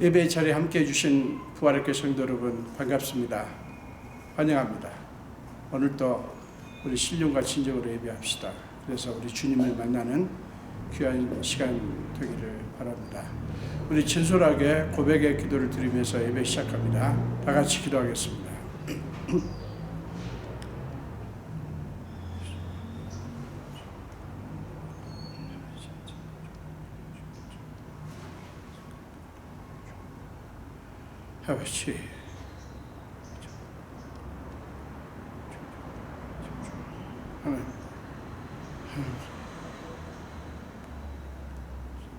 예배의 자리에 함께해 주신 부활의 교회 성도 여러분 반갑습니다. 환영합니다. 오늘도 우리 신령과 진정으로 예배합시다. 그래서 우리 주님을 만나는 귀한 시간 되기를 바랍니다. 우리 진솔하게 고백의 기도를 드리면서 예배 시작합니다. 다 같이 기도하겠습니다. 아버지, 하나님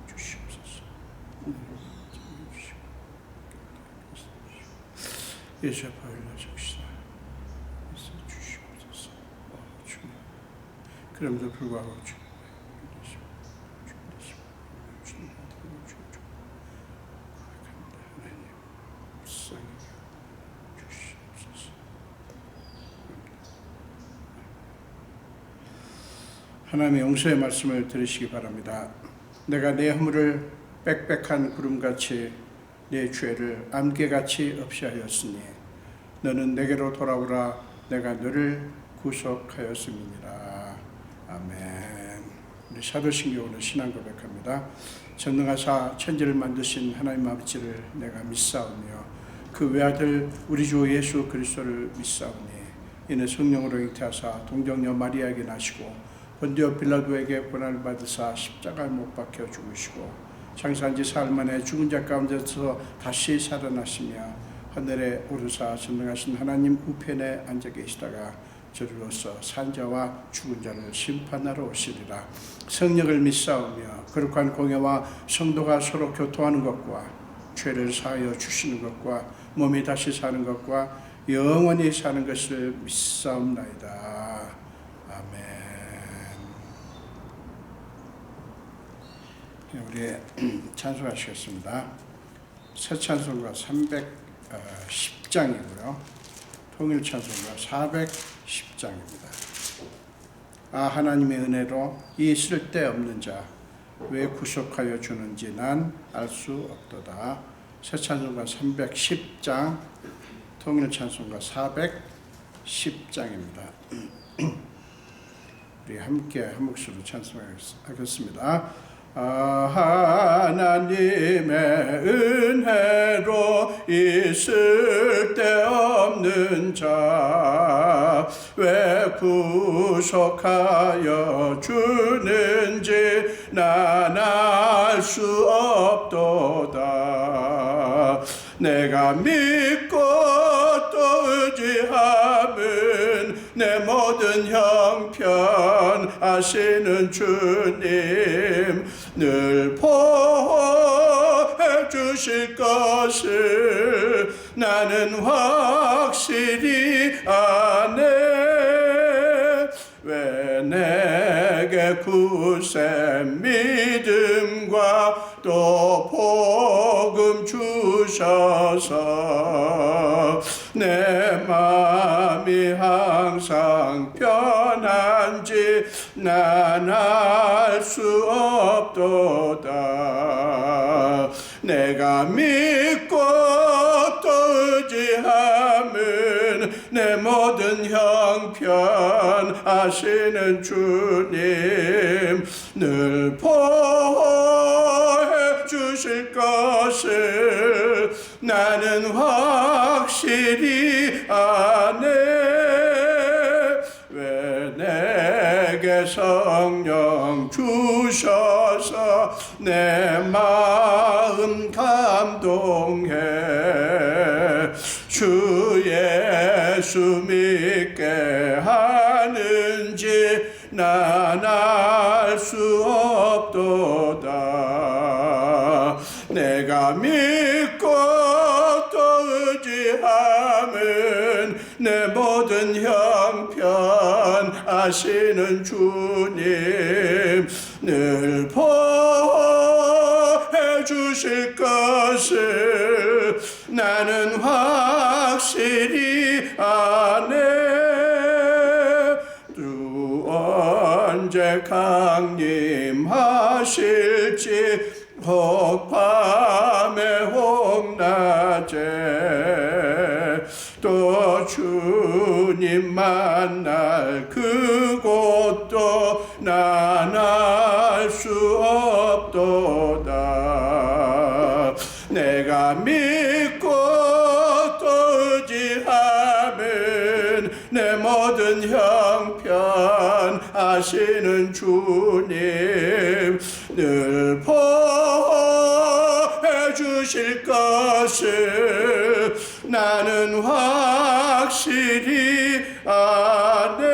주시옵소서. 예수 앞에 올려줍시다. 주시옵소서. 주님, 그럼에도 불구하고 주님 하나님의 용서의 말씀을 들으시기 바랍니다. 내가 내 허물을 빽빽한 구름같이 내 죄를 안개같이 없이 하였으니 너는 내게로 돌아오라. 내가 너를 구속하였음이니라. 아멘. 우리 사도신경으로 신앙 고백합니다. 전능하사 천지를 만드신 하나님 아버지를 내가 믿사오며 그 외아들 우리 주 예수 그리스도를 믿사오니 이는 성령으로 잉태하사 동정녀 마리아에게 나시고 본디오 빌라도에게 고난을 받으사 십자가에 못 박혀 죽으시고 장사한 지 사흘 만에 죽은 자 가운데서 다시 살아나시며 하늘에 오르사 전능하신 하나님 우편에 앉아 계시다가 저리로서 산자와 죽은 자를 심판하러 오시리라. 성령을 믿사오며 거룩한 공예와 성도가 서로 교통하는 것과 죄를 사하여 주시는 것과 몸이 다시 사는 것과 영원히 사는 것을 믿사옵나이다. 아멘. 우리 찬송하시겠습니다. 새 찬송가 310장이고요. 통일 찬송가 410장입니다. 아, 하나님의 은혜로 이 쓸데없는 자 왜 구속하여 주는지 난 알 수 없도다. 새 찬송가 310장, 통일 찬송가 410장입니다. 우리 함께 한 목소리로 찬송하겠습니다. 하나님의 은혜로 있을 데 없는 자 왜 구속하여 주는지 난 알 수 없도다. 내가 믿고 또 의지함은 내 모든 형편 아시는 주님 늘 보호해 주실 것을 나는 확실히 아네. 왜 내게 굳센 믿음과 또 복음 주셔서 내 마음이 항상 편한지 난 알 수 없도다. 내가 믿고 또 의지함은 내 모든 형편 아시는 주님 늘 보호해 주실 것을 나는 확실히 아네. 왜 내게 성령 주셔서 내 마음 감동해 주 예수 믿게 하는지 난 알 수 없도다. 내가 믿고 또 의지함은 내 모든 형편 아시는 주님 늘 보호해 주실 것을 나는 확실히 아네. 주 언제 강림하실지 혹 밤에 혹 내가 믿고 또 의지하는 내 모든 형편 아시는 주님 늘 보호해 주실 것을 나는 확실히 아네.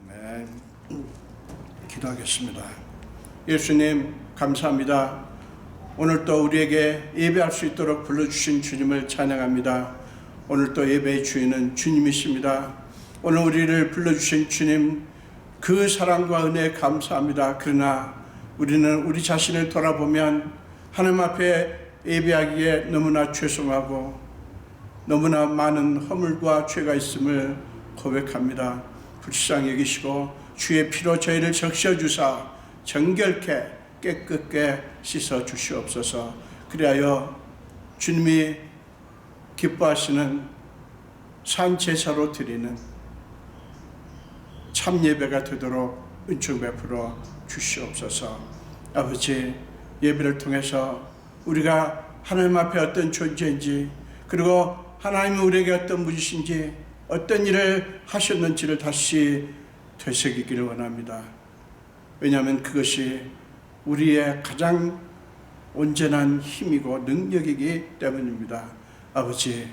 아멘. 기도하겠습니다. 예수님 감사합니다. 오늘 또 우리에게 예배할 수 있도록 불러주신 주님을 찬양합니다. 오늘 또 예배의 주인은 주님이십니다. 오늘 우리를 불러주신 주님 그 사랑과 은혜에 감사합니다. 그러나 우리는 우리 자신을 돌아보면 하나님 앞에 예배하기에 너무나 죄송하고 너무나 많은 허물과 죄가 있음을 고백합니다. 불쌍히 여기시고 주의 피로 저희를 적셔주사 정결케 깨끗게 씻어 주시옵소서. 그리하여 주님이 기뻐하시는 산제사로 드리는 참 예배가 되도록 은총 베풀어 주시옵소서. 아버지, 예배를 통해서 우리가 하나님 앞에 어떤 존재인지, 그리고 하나님이 우리에게 어떤 분이신지, 어떤 일을 하셨는지를 다시 되새기기를 원합니다. 왜냐하면 그것이 우리의 가장 온전한 힘이고 능력이기 때문입니다. 아버지,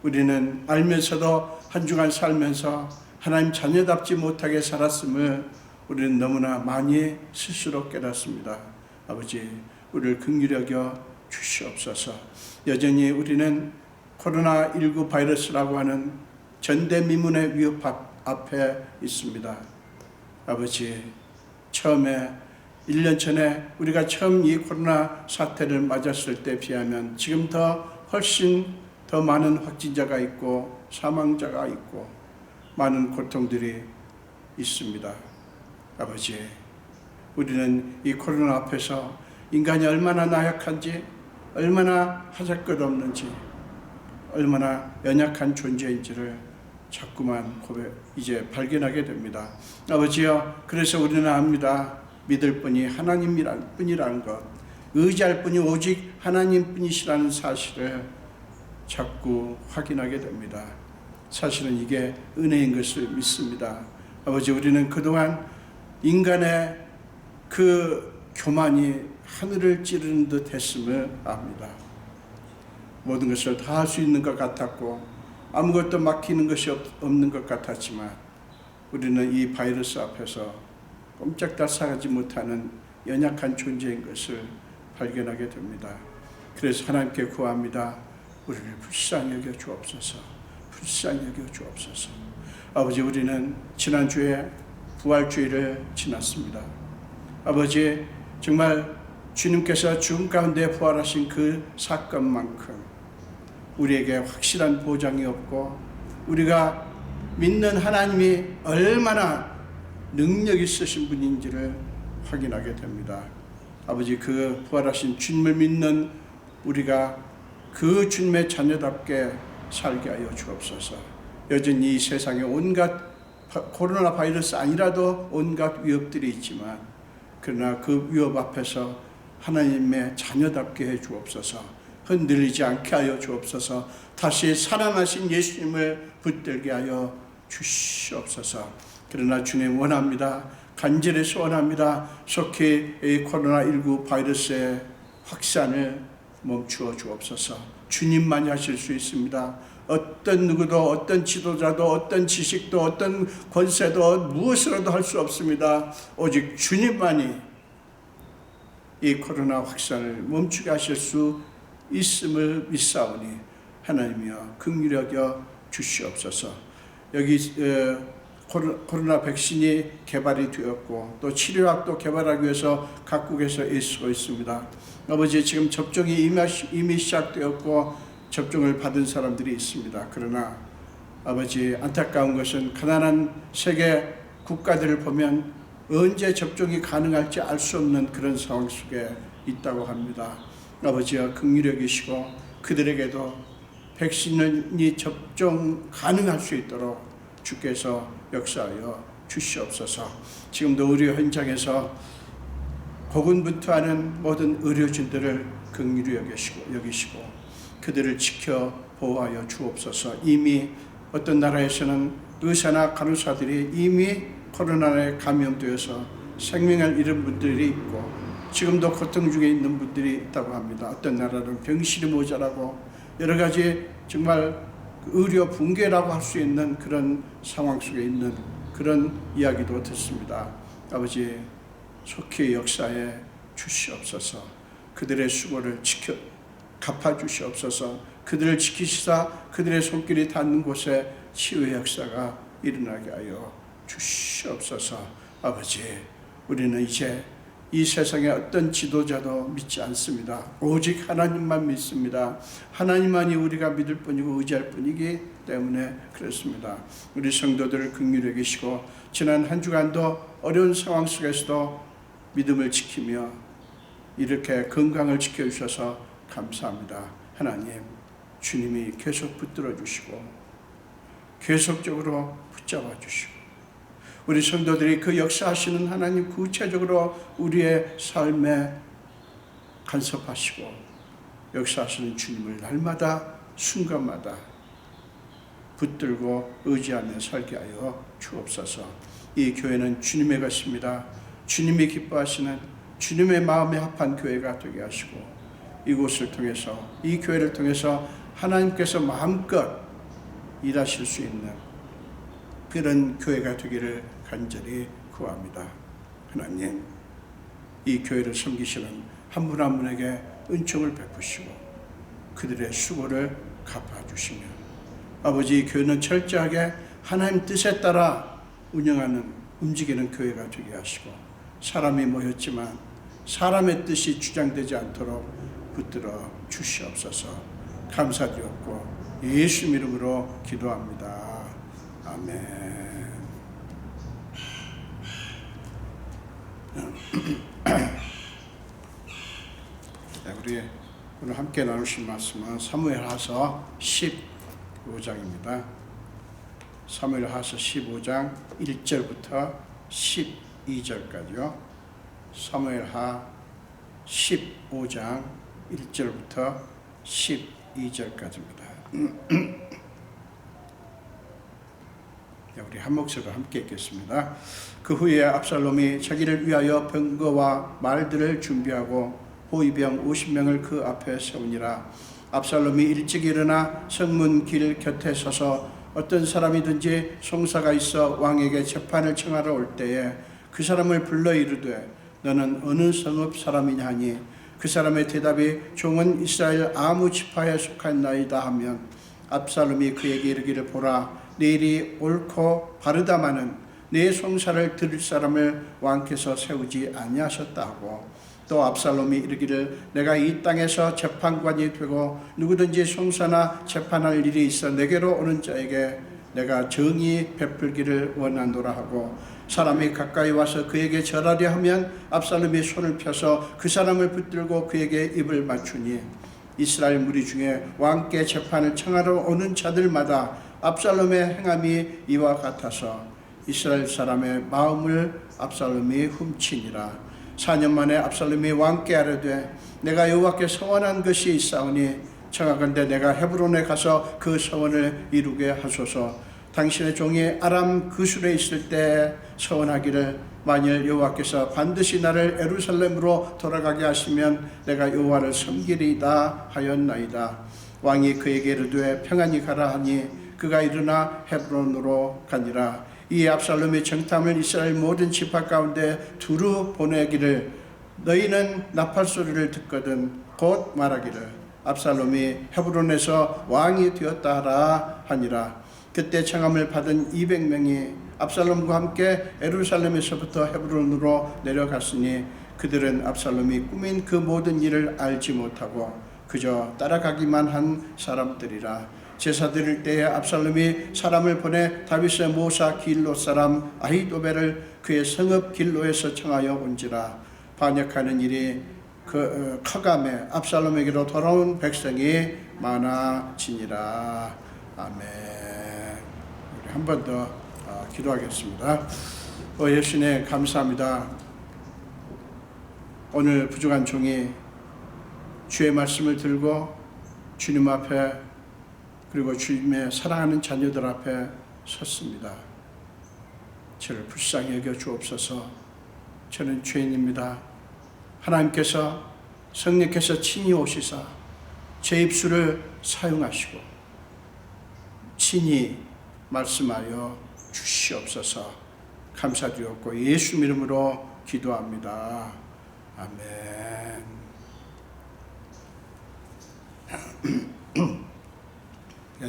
우리는 알면서도 한 주간 살면서 하나님 자녀답지 못하게 살았음을 우리는 너무나 많이 스스로 깨닫습니다. 아버지, 우리를 긍휼히 여겨 주시옵소서. 여전히 우리는 코로나19 바이러스라고 하는 전대미문의 위협 앞에 있습니다. 아버지, 처음에 1년 전에 우리가 처음 이 코로나 사태를 맞았을 때 비하면 지금 훨씬 더 많은 확진자가 있고 사망자가 있고 많은 고통들이 있습니다. 아버지, 우리는 이 코로나 앞에서 인간이 얼마나 나약한지, 얼마나 하잘 것 없는지, 얼마나 연약한 존재인지를 자꾸만 이제 발견하게 됩니다. 아버지여, 그래서 우리는 압니다. 믿을 분이 하나님뿐이라는 것, 의지할 분이 오직 하나님뿐이시라는 사실을 자꾸 확인하게 됩니다. 사실은 이게 은혜인 것을 믿습니다. 아버지, 우리는 그동안 인간의 그 교만이 하늘을 찌르는 듯 했음을 압니다. 모든 것을 다 할 수 있는 것 같았고 아무것도 막히는 것이 없는 것 같았지만 우리는 이 바이러스 앞에서 꼼짝달싹하지 못하는 연약한 존재인 것을 발견하게 됩니다. 그래서 하나님께 구합니다. 우리를 불쌍히 여겨 주옵소서. 불쌍히 여겨 주옵소서. 아버지, 우리는 지난주에 부활주일을 지났습니다. 아버지, 정말 주님께서 죽음 가운데 부활하신 그 사건만큼 우리에게 확실한 보장이 없고 우리가 믿는 하나님이 얼마나 능력 있으신 분인지를 확인하게 됩니다. 아버지, 그 부활하신 주님을 믿는 우리가 그 주님의 자녀답게 살게 하여 주옵소서. 여전히 이 세상에 온갖 코로나 바이러스 아니라도 온갖 위협들이 있지만 그러나 그 위협 앞에서 하나님의 자녀답게 해 주옵소서. 흔들리지 않게 하여 주옵소서. 다시 살아나신 예수님을 붙들게 하여 주시옵소서. 그러나 주님 원합니다. 간절히 소원합니다. 속히 이 코로나19 바이러스의 확산을 멈추어 주옵소서. 주님만이 하실 수 있습니다. 어떤 누구도, 어떤 지도자도, 어떤 지식도, 어떤 권세도 무엇으로도 할 수 없습니다. 오직 주님만이 이 코로나 확산을 멈추게 하실 수 있음을 믿사오니 하나님이여 긍휼히 여겨 주시옵소서. 여기 코로나 백신이 개발이 되었고 또 치료약도 개발하기 위해서 각국에서 애쓰고 있습니다. 아버지, 지금 접종이 이미 시작되었고 접종을 받은 사람들이 있습니다. 그러나 아버지, 안타까운 것은 가난한 세계 국가들을 보면 언제 접종이 가능할지 알 수 없는 그런 상황 속에 있다고 합니다. 아버지여, 긍휼히 여기시고 그들에게도 백신이 접종 가능할 수 있도록 주께서 역사하여 주시옵소서. 지금도 의료 현장에서 고군분투하는 모든 의료진들을 긍휼히 여기시고 그들을 지켜 보호하여 주옵소서. 이미 어떤 나라에서는 의사나 간호사들이 이미 코로나에 감염되어서 생명을 잃은 분들이 있고 지금도 고통 중에 있는 분들이 있다고 합니다. 어떤 나라는 병실이 모자라고 여러 가지 정말 의료 붕괴라고 할 수 있는 그런 상황 속에 있는 그런 이야기도 듣습니다. 아버지, 속히 역사에 주시옵소서. 그들의 수고를 갚아주시옵소서. 그들을 지키시사 그들의 손길이 닿는 곳에 치유의 역사가 일어나게 하여 주시옵소서. 아버지, 우리는 이제 이 세상에 어떤 지도자도 믿지 않습니다. 오직 하나님만 믿습니다. 하나님만이 우리가 믿을 뿐이고 의지할 뿐이기 때문에 그렇습니다. 우리 성도들을 긍휼히 여기시고 지난 한 주간도 어려운 상황 속에서도 믿음을 지키며 이렇게 건강을 지켜주셔서 감사합니다. 하나님, 주님이 계속 붙들어 주시고 계속적으로 붙잡아 주시고 우리 성도들이 그 역사하시는 하나님 구체적으로 우리의 삶에 간섭하시고 역사하시는 주님을 날마다 순간마다 붙들고 의지하며 살게 하여 주옵소서. 이 교회는 주님의 것입니다. 주님이 기뻐하시는 주님의 마음에 합한 교회가 되게 하시고 이곳을 통해서 이 교회를 통해서 하나님께서 마음껏 일하실 수 있는 그런 교회가 되기를 간절히 구합니다. 하나님, 이 교회를 섬기시는 한 분 한 분에게 은총을 베푸시고 그들의 수고를 갚아주시며 아버지, 이 교회는 철저하게 하나님 뜻에 따라 운영하는 움직이는 교회가 되게 하시고 사람이 모였지만 사람의 뜻이 주장되지 않도록 붙들어 주시옵소서. 감사드렸고 예수 이름으로 기도합니다. 아멘. 우리 오늘 함께 나누실 말씀은 사무엘하서 15장입니다. 사무엘하서 15장 1절부터 12절까지요. 사무엘하 15장 1절부터 12절까지입니다. 우리 한 목소리로 함께 읽겠습니다. 그 후에 압살롬이 자기를 위하여 병거와 말들을 준비하고 호위병 50명을 그 앞에 세우니라. 압살롬이 일찍 일어나 성문 길 곁에 서서 어떤 사람이든지 송사가 있어 왕에게 재판을 청하러 올 때에 그 사람을 불러 이르되 너는 어느 성읍 사람이냐 하니 그 사람의 대답이 종은 이스라엘 아무 지파에 속하나이다 하면 압살롬이 그에게 이르기를 보라, 내 일이 옳고 바르다마는 내 송사를 들을 사람을 왕께서 세우지 아니하셨다 하고 또 압살롬이 이르기를 내가 이 땅에서 재판관이 되고 누구든지 송사나 재판할 일이 있어 내게로 오는 자에게 내가 정의 베풀기를 원하노라 하고 사람이 가까이 와서 그에게 절하려 하면 압살롬이 손을 펴서 그 사람을 붙들고 그에게 입을 맞추니 이스라엘 무리 중에 왕께 재판을 청하러 오는 자들마다 압살롬의 행함이 이와 같아서 이스라엘 사람의 마음을 압살롬이 훔치니라. 4년 만에 압살롬이 왕께 아뢰되 내가 여호와께 서원한 것이 있사오니 청하건대 내가 헤브론에 가서 그 서원을 이루게 하소서. 당신의 종이 아람 그술에 있을 때 서원하기를 만일 여호와께서 반드시 나를 예루살렘으로 돌아가게 하시면 내가 여호와를 섬기리이다 하였나이다. 왕이 그에게 이르되 평안히 가라 하니 그가 일어나 헤브론으로 가니라. 이 압살롬의 정탐을 이스라엘 모든 지파 가운데 두루 보내기를 너희는 나팔 소리를 듣거든 곧 말하기를 압살롬이 헤브론에서 왕이 되었다 하라 하니라. 그때 청함을 받은 200명이 압살롬과 함께 예루살렘에서부터 헤브론으로 내려갔으니 그들은 압살롬이 꾸민 그 모든 일을 알지 못하고 그저 따라가기만 한 사람들이라. 제사 드릴 때에 압살롬이 사람을 보내 다윗의 모사 길로 사람 아히도벨을 그의 성읍 길로에서 청하여 온지라. 반역하는 일이 커감에 압살롬에게로 돌아온 백성이 많아지니라. 아멘. 우리 한 번 더 기도하겠습니다. 예수님 감사합니다. 오늘 부족한 종이 주의 말씀을 들고 주님 앞에 그리고 주님의 사랑하는 자녀들 앞에 섰습니다. 저를 불쌍히 여겨 주옵소서. 저는 죄인입니다. 하나님께서 성령께서 친히 오시사 제 입술을 사용하시고 친히 말씀하여 주시옵소서. 감사드렸고 예수 이름으로 기도합니다. 아멘.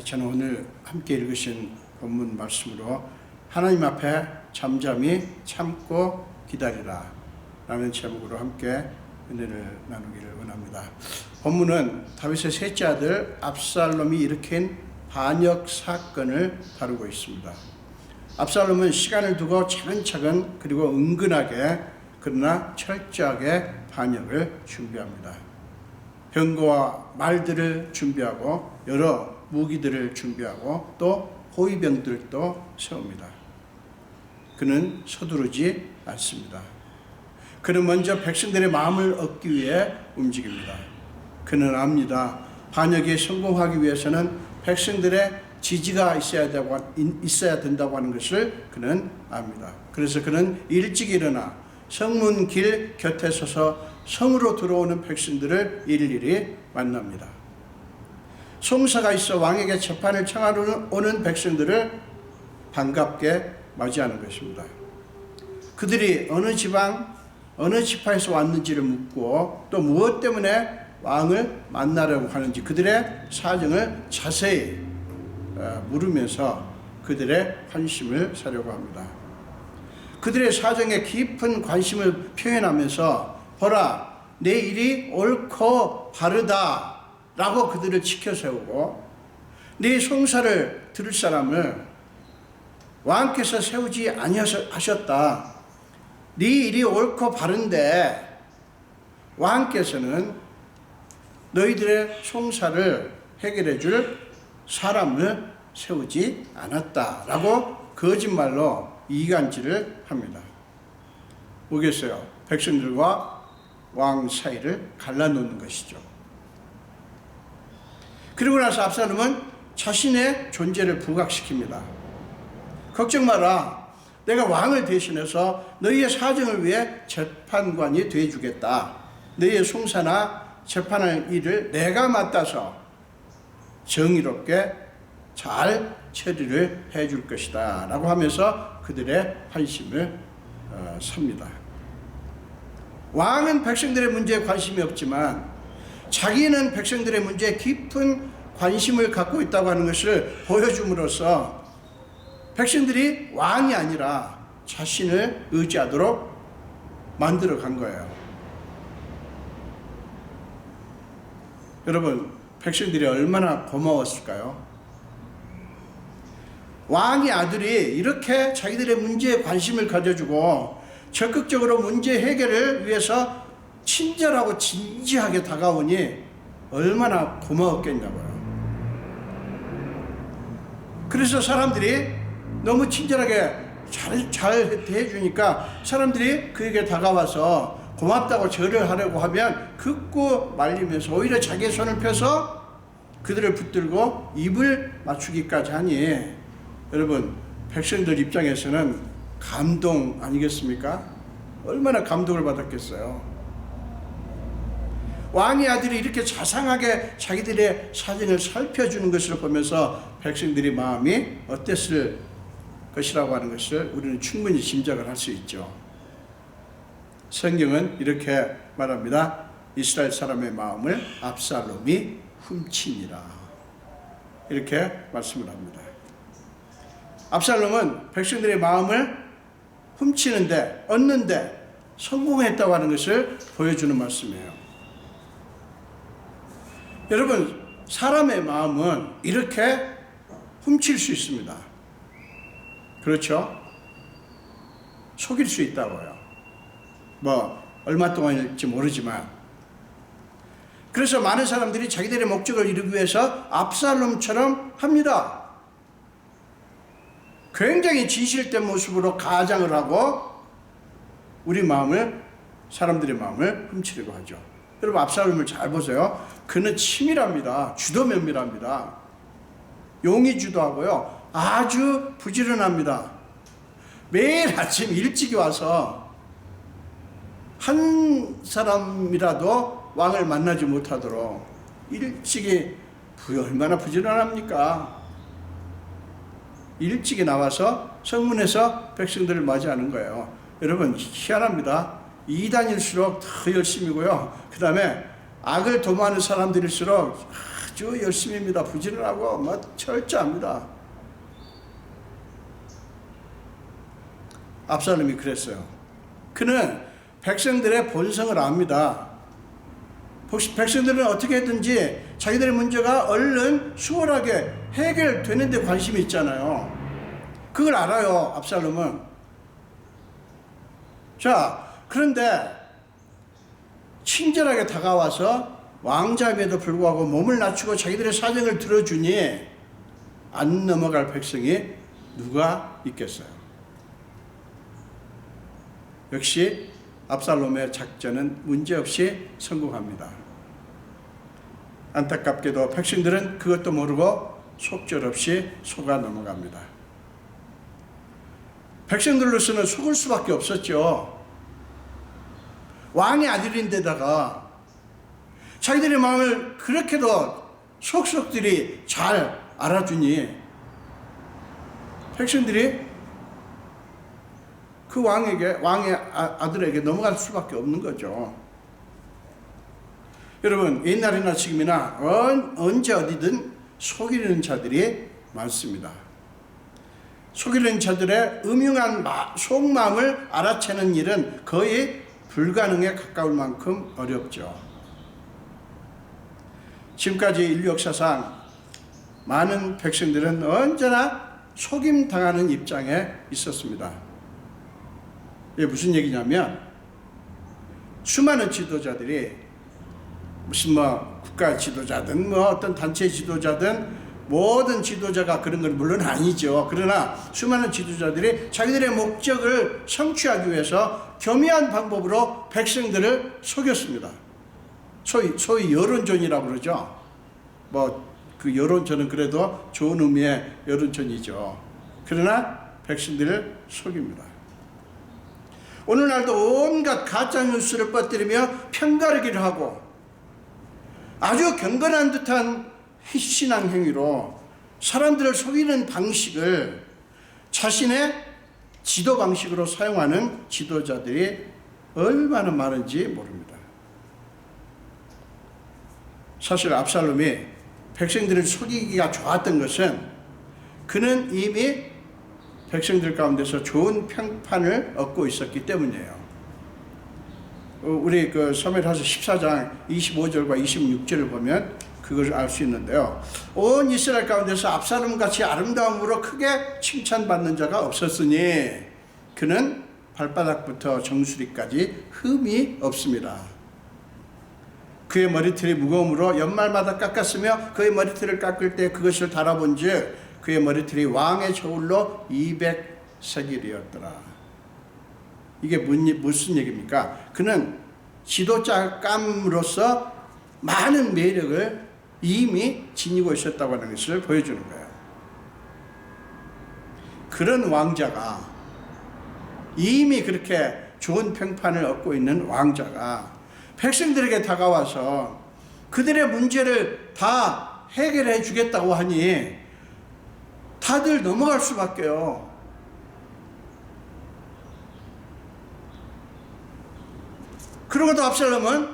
저는 오늘 함께 읽으신 본문 말씀으로 하나님 앞에 잠잠히 참고 기다리라 라는 제목으로 함께 은혜를 나누기를 원합니다. 본문은 다윗의 셋째 아들 압살롬이 일으킨 반역 사건을 다루고 있습니다. 압살롬은 시간을 두고 차근차근 그리고 은근하게 그러나 철저하게 반역을 준비합니다. 병거와 말들을 준비하고 여러 무기들을 준비하고 또 호위병들도 세웁니다. 그는 서두르지 않습니다. 그는 먼저 백성들의 마음을 얻기 위해 움직입니다. 그는 압니다. 반역에 성공하기 위해서는 백성들의 지지가 있어야 된다고 하는 것을 그는 압니다. 그래서 그는 일찍 일어나 성문길 곁에 서서 성으로 들어오는 백성들을 일일이 만납니다. 송사가 있어 왕에게 재판을 청하러 오는 백성들을 반갑게 맞이하는 것입니다. 그들이 어느 지방, 어느 지파에서 왔는지를 묻고 또 무엇 때문에 왕을 만나려고 하는지 그들의 사정을 자세히 물으면서 그들의 관심을 사려고 합니다. 그들의 사정에 깊은 관심을 표현하면서 보라, 내 일이 옳고 바르다 라고 그들을 지켜세우고 네 송사를 들을 사람을 왕께서 세우지 아니하셨다. 네 일이 옳고 바른데 왕께서는 너희들의 송사를 해결해 줄 사람을 세우지 않았다 라고 거짓말로 이간질을 합니다. 뭐겠어요? 백성들과 왕 사이를 갈라놓는 것이죠. 그리고 나서 압살롬은 자신의 존재를 부각시킵니다. 걱정 마라. 내가 왕을 대신해서 너희의 사정을 위해 재판관이 되어주겠다. 너희의 송사나 재판할 일을 내가 맡아서 정의롭게 잘 처리를 해줄 것이다 라고 하면서 그들의 환심을 삽니다. 왕은 백성들의 문제에 관심이 없지만 자기는 백성들의 문제에 깊은 관심을 갖고 있다고 하는 것을 보여줌으로써 백성들이 왕이 아니라 자신을 의지하도록 만들어 간 거예요. 여러분, 백성들이 얼마나 고마웠을까요? 왕의 아들이 이렇게 자기들의 문제에 관심을 가져주고 적극적으로 문제 해결을 위해서 친절하고 진지하게 다가오니 얼마나 고마웠겠냐고요. 그래서 사람들이 너무 친절하게 잘 대해주니까 사람들이 그에게 다가와서 고맙다고 절을 하려고 하면 긋고 말리면서 오히려 자기의 손을 펴서 그들을 붙들고 입을 맞추기까지 하니 여러분, 백성들 입장에서는 감동 아니겠습니까? 얼마나 감동을 받았겠어요. 왕의 아들이 이렇게 자상하게 자기들의 사정을 살펴주는 것을 보면서 백성들의 마음이 어땠을 것이라고 하는 것을 우리는 충분히 짐작을 할 수 있죠. 성경은 이렇게 말합니다. 이스라엘 사람의 마음을 압살롬이 훔치니라. 이렇게 말씀을 합니다. 압살롬은 백성들의 마음을 훔치는데, 얻는데 성공했다고 하는 것을 보여주는 말씀이에요. 여러분, 사람의 마음은 이렇게 훔칠 수 있습니다. 그렇죠? 속일 수 있다고요. 얼마 동안일지 모르지만. 그래서 많은 사람들이 자기들의 목적을 이루기 위해서 압살롬처럼 합니다. 굉장히 진실된 모습으로 가장을 하고 우리 마음을 사람들의 마음을 훔치려고 하죠. 여러분 압살롬을 잘 보세요. 그는 치밀합니다. 주도 면밀합니다. 용의 주도하고요. 아주 부지런합니다. 매일 아침 일찍 와서 한 사람이라도 왕을 만나지 못하도록 일찍이 얼마나 부지런합니까? 일찍이 나와서 성문에서 백성들을 맞이하는 거예요. 여러분 희한합니다. 이단일수록 더 열심이고요. 그 다음에 악을 도모하는 사람들일수록 아주 열심입니다. 부지런하고 철저합니다. 압살롬이 그랬어요. 그는 백성들의 본성을 압니다. 백성들은 어떻게든지 자기들의 문제가 얼른 수월하게 해결되는 데 관심이 있잖아요. 그걸 알아요, 압살롬은. 자, 그런데 친절하게 다가와서 왕자임에도 불구하고 몸을 낮추고 자기들의 사정을 들어주니 안 넘어갈 백성이 누가 있겠어요? 역시 압살롬의 작전은 문제없이 성공합니다. 안타깝게도 백성들은 그것도 모르고 속절없이 속아 넘어갑니다. 백성들로서는 속을 수밖에 없었죠. 왕의 아들인데다가 자기들의 마음을 그렇게도 속속들이 잘 알아주니 백성들이 그 왕의 아들에게 넘어갈 수밖에 없는 거죠. 여러분 옛날이나 지금이나 언제 어디든 속이는 자들이 많습니다. 속이는 자들의 음흉한 속마음을 알아채는 일은 거의 불가능에 가까울 만큼 어렵죠. 지금까지 인류 역사상 많은 백성들은 언제나 속임당하는 입장에 있었습니다. 이게 무슨 얘기냐면 수많은 지도자들이 무슨 국가 지도자든 어떤 단체 지도자든 모든 지도자가 그런 건 물론 아니죠. 그러나 수많은 지도자들이 자기들의 목적을 성취하기 위해서 교묘한 방법으로 백성들을 속였습니다. 소위 여론전이라고 그러죠. 그 여론전은 그래도 좋은 의미의 여론전이죠. 그러나 백성들을 속입니다. 오늘날도 온갖 가짜뉴스를 퍼뜨리며 편가르기를 하고 아주 경건한 듯한 신앙 행위로 사람들을 속이는 방식을 자신의 지도 방식으로 사용하는 지도자들이 얼마나 많은지 모릅니다. 사실 압살롬이 백성들을 속이기가 좋았던 것은 그는 이미 백성들 가운데서 좋은 평판을 얻고 있었기 때문이에요. 우리 사무엘하서 14장 25절과 26절을 보면 그걸 알 수 있는데요. 온 이스라엘 가운데서 압살롬같이 아름다움으로 크게 칭찬받는 자가 없었으니 그는 발바닥부터 정수리까지 흠이 없습니다. 그의 머리털이 무거움으로 연말마다 깎았으며 그의 머리털을 깎을 때 그것을 달아본즉 그의 머리털이 왕의 저울로 200세겔이었더라. 이게 무슨 얘기입니까? 그는 지도자감으로서 많은 매력을 이미 지니고 있었다고 하는 것을 보여주는 거예요. 그런 왕자가 이미 그렇게 좋은 평판을 얻고 있는 왕자가 백성들에게 다가와서 그들의 문제를 다 해결해 주겠다고 하니 다들 넘어갈 수밖에요. 그러고도 압살롬은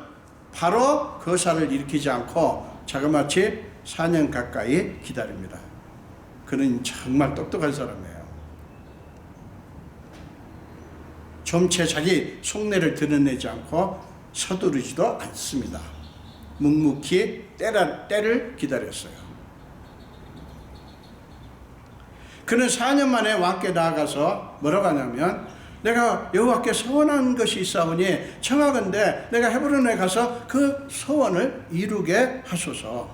바로 거사를 일으키지 않고 자그마치 4년 가까이 기다립니다. 그는 정말 똑똑한 사람이에요. 좀채 자기 속내를 드러내지 않고 서두르지도 않습니다. 묵묵히 때를 기다렸어요. 그는 4년 만에 왕께 나아가서 뭐라고 하냐면 내가 여호와께 소원한 것이 있사오니 청하건대 내가 헤브론에 가서 그 소원을 이루게 하소서.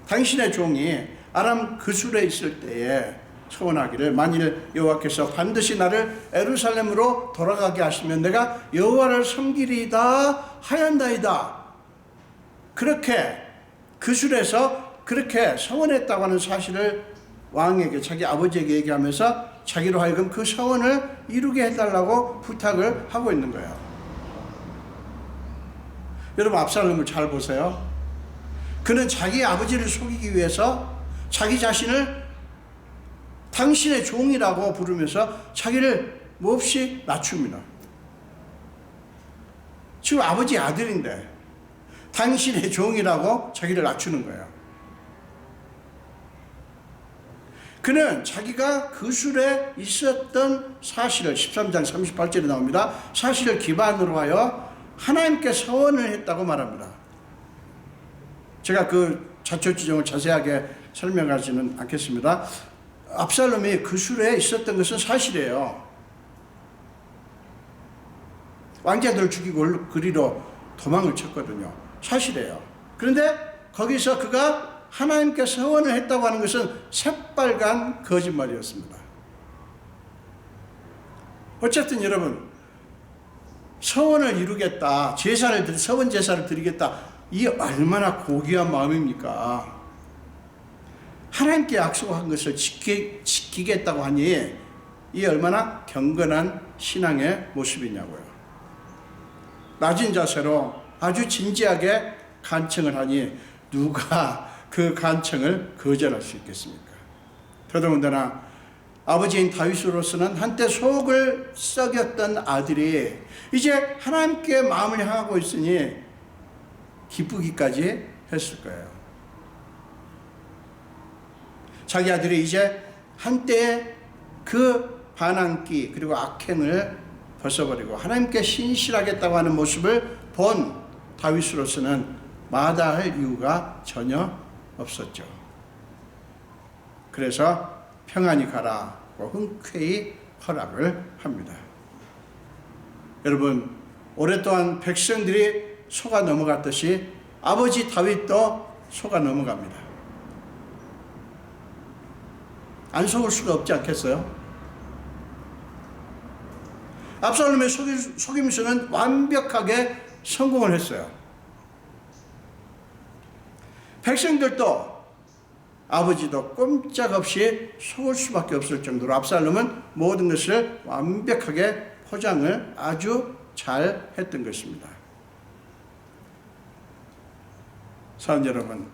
당신의 종이 아람 그술에 있을 때에 서원하기를, 만일 여호와께서 반드시 나를 예루살렘으로 돌아가게 하시면 내가 여호와를 섬기리이다 하얀다이다. 그렇게 그술에서 그렇게 서원했다고 하는 사실을 왕에게, 자기 아버지에게 얘기하면서 자기로 하여금 그 서원을 이루게 해달라고 부탁을 하고 있는 거예요. 여러분, 압살롬을 잘 보세요. 그는 자기 아버지를 속이기 위해서 자기 자신을 당신의 종이라고 부르면서 자기를 몹시 낮춥니다. 지금 아버지 아들인데 당신의 종이라고 자기를 낮추는 거예요. 그는 자기가 그술에 있었던 사실을, 13장 38절에 나옵니다. 사실을 기반으로 하여 하나님께 서원을 했다고 말합니다. 제가 그 자초지종을 자세하게 설명하지는 않겠습니다. 압살롬이 그술에 있었던 것은 사실이에요. 왕자들을 죽이고 그리로 도망을 쳤거든요. 사실이에요. 그런데 거기서 그가 하나님께 서원을 했다고 하는 것은 새빨간 거짓말이었습니다. 어쨌든 여러분, 서원을 이루겠다, 서원 제사를 드리겠다, 이 얼마나 고귀한 마음입니까? 하나님께 약속한 것을 지키겠다고 하니 이 얼마나 경건한 신앙의 모습이냐고요. 낮은 자세로 아주 진지하게 간청을 하니 누가 그 간청을 거절할 수 있겠습니까? 더더군다나 아버지인 다윗으로서는 한때 속을 썩였던 아들이 이제 하나님께 마음을 향하고 있으니 기쁘기까지 했을 거예요. 자기 아들이 이제 한때의 그 반항기 그리고 악행을 벗어버리고 하나님께 신실하겠다고 하는 모습을 본 다윗으로서는 마다할 이유가 전혀 없었죠. 그래서 평안히 가라고 흔쾌히 허락을 합니다. 여러분, 오랫동안 백성들이 속아 넘어갔듯이 아버지 다윗도 속아 넘어갑니다. 안 속을 수가 없지 않겠어요? 압살롬의 속임수는 완벽하게 성공을 했어요. 백성들도 아버지도 꼼짝없이 속을 수밖에 없을 정도로 압살롬은 모든 것을 완벽하게 포장을 아주 잘 했던 것입니다. 사랑 여러분,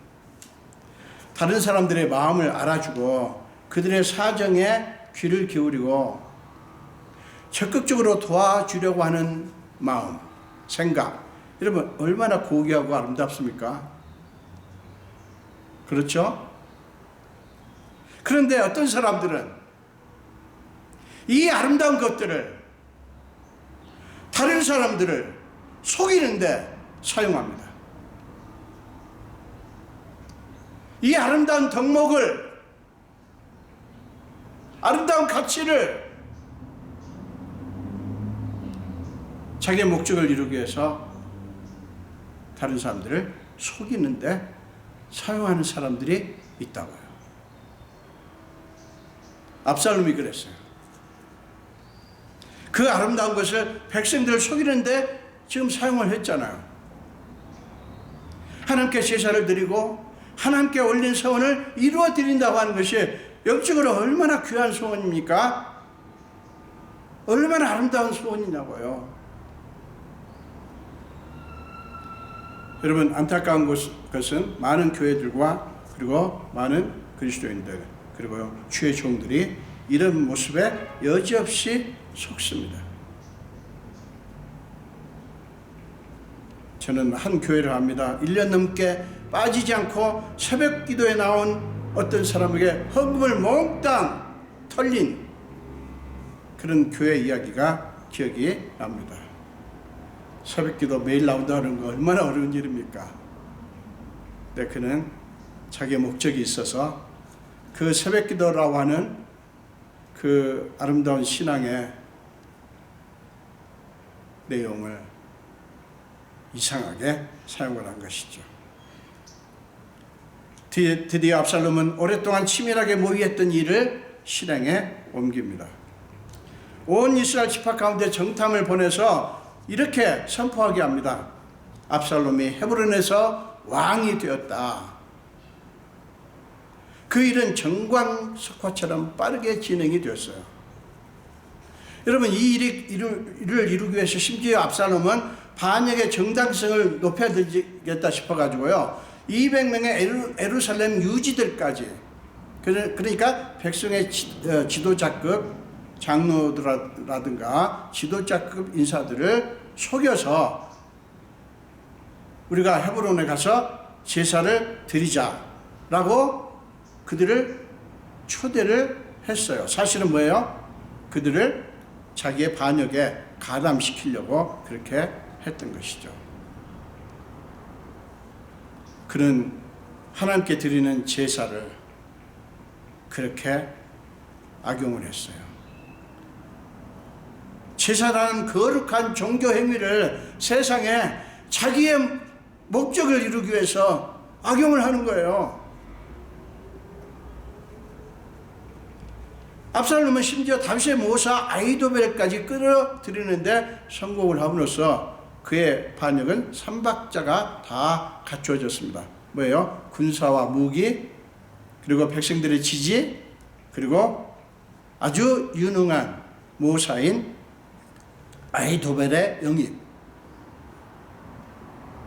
다른 사람들의 마음을 알아주고 그들의 사정에 귀를 기울이고 적극적으로 도와주려고 하는 마음, 생각, 여러분 얼마나 고귀하고 아름답습니까? 그렇죠? 그런데 어떤 사람들은 이 아름다운 것들을 다른 사람들을 속이는데 사용합니다. 이 아름다운 덕목을, 아름다운 가치를 자기의 목적을 이루기 위해서 다른 사람들을 속이는데 사용하는 사람들이 있다고요. 압살롬이 그랬어요. 그 아름다운 것을 백성들을 속이는데 지금 사용을 했잖아요. 하나님께 제사를 드리고 하나님께 올린 서원을 이루어 드린다고 하는 것이 영적으로 얼마나 귀한 소원입니까? 얼마나 아름다운 소원이냐고요. 여러분, 안타까운 것은 많은 교회들과 그리고 많은 그리스도인들 그리고 주의 종들이 이런 모습에 여지없이 속습니다. 저는 한 교회를 합니다. 1년 넘게 빠지지 않고 새벽 기도에 나온 어떤 사람에게 헌금을 몽땅 털린 그런 교회 이야기가 기억이 납니다. 새벽기도 매일 나온다는 거 얼마나 어려운 일입니까? 근데 그는 자기의 목적이 있어서 그 새벽기도라고 하는 그 아름다운 신앙의 내용을 이상하게 사용을 한 것이죠. 드디어 압살롬은 오랫동안 치밀하게 모의했던 일을 실행에 옮깁니다. 온 이스라엘 지파 가운데 정탐을 보내서 이렇게 선포하게 합니다. 압살롬이 헤브론에서 왕이 되었다. 그 일은 정광석화처럼 빠르게 진행이 되었어요. 여러분, 이 일을 이루기 위해서 심지어 압살롬은 반역의 정당성을 높여드리겠다 싶어가지고요, 200명의 예루살렘 유지들까지, 그러니까 백성의 지도자급 장로라든가 지도자급 인사들을 속여서 우리가 헤브론에 가서 제사를 드리자라고 그들을 초대를 했어요. 사실은 뭐예요? 그들을 자기의 반역에 가담시키려고 그렇게 했던 것이죠. 그는 하나님께 드리는 제사를 그렇게 악용을 했어요. 제사라는 거룩한 종교 행위를 세상에 자기의 목적을 이루기 위해서 악용을 하는 거예요. 압살롬은 심지어 다윗의 모사 아히도벨까지 끌어들이는데 성공을 함으로써 그의 반역은 삼박자가 다 갖추어졌습니다. 뭐예요? 군사와 무기, 그리고 백성들의 지지, 그리고 아주 유능한 모사인 아히도벨의 영입.